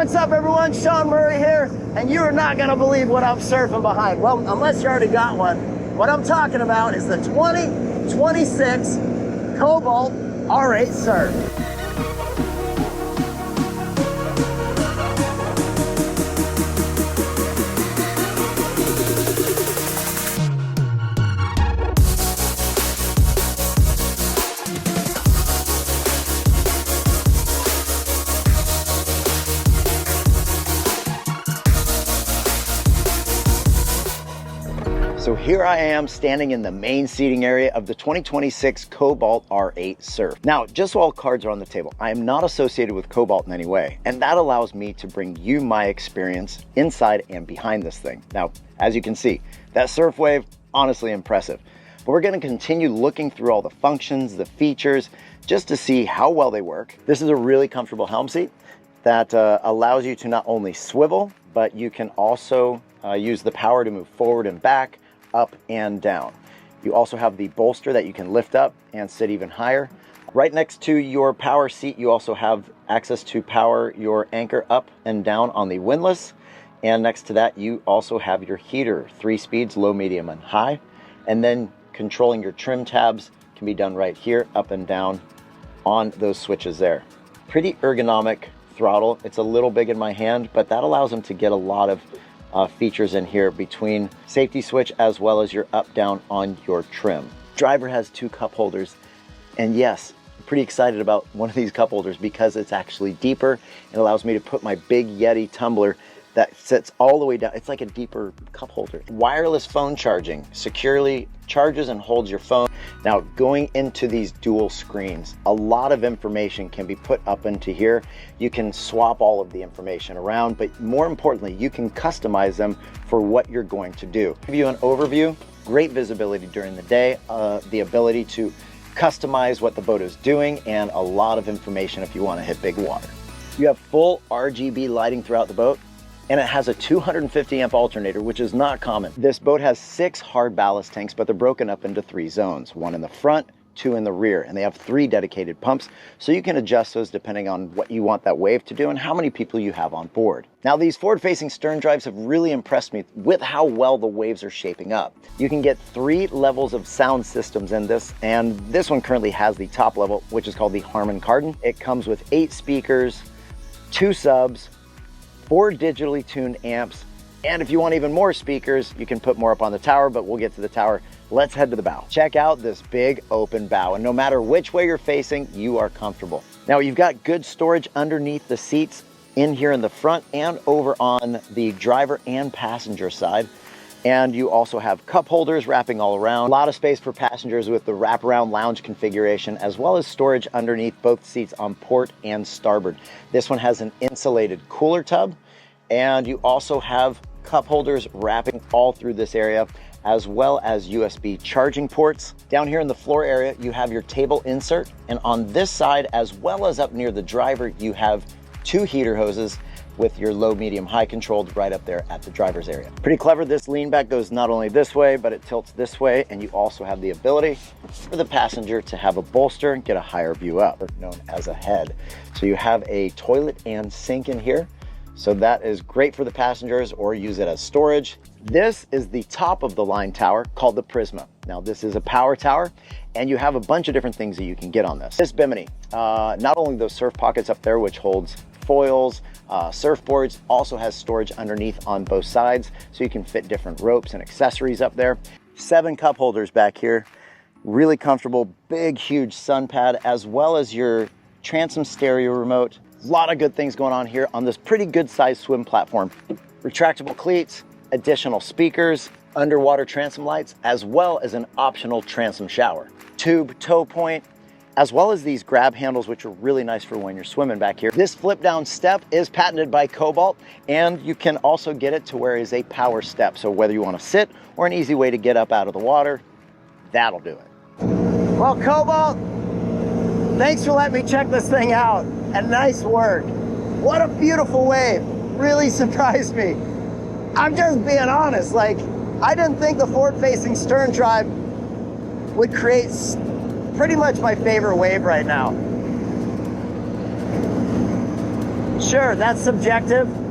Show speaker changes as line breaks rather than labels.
What's up everyone, Shaun Murray here, and you are not gonna believe what I'm surfing behind. Well, unless you already got one. What I'm talking about is the 2026 Cobalt R8 SURF. So here I am standing in the main seating area of the 2026 Cobalt R8 SURF. Now, just so all cards are on the table, I am not associated with Cobalt in any way, and that allows me to bring you my experience inside and behind this thing. Now, as you can see, that surf wave, honestly impressive. But we're gonna continue looking through all the functions, the features, just to see how well they work. This is a really comfortable helm seat that allows you to not only swivel, but you can also use the power to move forward and back, up and down. You also have the bolster that you can lift up and sit even higher. Right next to your power seat, you also have access to power your anchor up and down on the windlass. And next to that, you also have your heater, 3 speeds, low, medium, and high. And then controlling your trim tabs can be done right here, up and down on those switches there. Pretty ergonomic throttle. It's a little big in my hand, but that allows them to get a lot of features in here between safety switch as well as your up down on your trim. Driver has 2 cup holders, and yes, I'm pretty excited about one of these cup holders because it's actually deeper. It allows me to put my big Yeti tumbler that sits all the way down. It's like a deeper cup holder. Wireless phone charging securely charges and holds your phone. Now, going into these dual screens, a lot of information can be put up into here. You can swap all of the information around, but more importantly, you can customize them for what you're going to do. Give you an overview, great visibility during the day, the ability to customize what the boat is doing, and a lot of information if you want to hit big water. You have full RGB lighting throughout the boat, and it has a 250 amp alternator, which is not common. This boat has 6 hard ballast tanks, but they're broken up into 3 zones, 1 in the front, 2 in the rear, and they have 3 dedicated pumps, so you can adjust those depending on what you want that wave to do and how many people you have on board. Now, these forward-facing stern drives have really impressed me with how well the waves are shaping up. You can get 3 levels of sound systems in this, and this one currently has the top level, which is called the Harman Kardon. It comes with 8 speakers, 2 subs, 4 digitally tuned amps, and if you want even more speakers, you can put more up on the tower, but we'll get to the tower. Let's head to the bow. Check out this big open bow, and no matter which way you're facing, you are comfortable. Now, you've got good storage underneath the seats in here in the front and over on the driver and passenger side. And you also have cup holders wrapping all around. A lot of space for passengers with the wraparound lounge configuration, as well as storage underneath both seats on port and starboard. This one has an insulated cooler tub, and you also have cup holders wrapping all through this area, as well as USB charging ports. Down here in the floor area, you have your table insert, and on this side, as well as up near the driver, you have 2 heater hoses with your low, medium, high controlled right up there at the driver's area. Pretty clever. This lean back goes not only this way, but it tilts this way, and you also have the ability for the passenger to have a bolster and get a higher view up, known as a head. So you have a toilet and sink in here. So that is great for the passengers, or use it as storage. This is the top of the line tower called the Prisma. Now, this is a power tower, and you have a bunch of different things that you can get on this. This bimini, not only those surf pockets up there, which holds foils, surfboards, also has storage underneath on both sides, so you can fit different ropes and accessories up there. 7 cup holders back here, really comfortable, big, huge sun pad, as well as your transom stereo remote. A lot of good things going on here on this pretty good sized swim platform. Retractable cleats, additional speakers, underwater transom lights, as well as an optional transom shower. Tube tow point, as well as these grab handles, which are really nice for when you're swimming back here. This flip down step is patented by Cobalt, and you can also get it to where it is a power step. So whether you want to sit or an easy way to get up out of the water, that'll do it. Well, Cobalt, thanks for letting me check this thing out, and nice work. What a beautiful wave, really surprised me. I'm just being honest, like, I didn't think the forward-facing stern drive would create pretty much my favorite wave right now. Sure, that's subjective.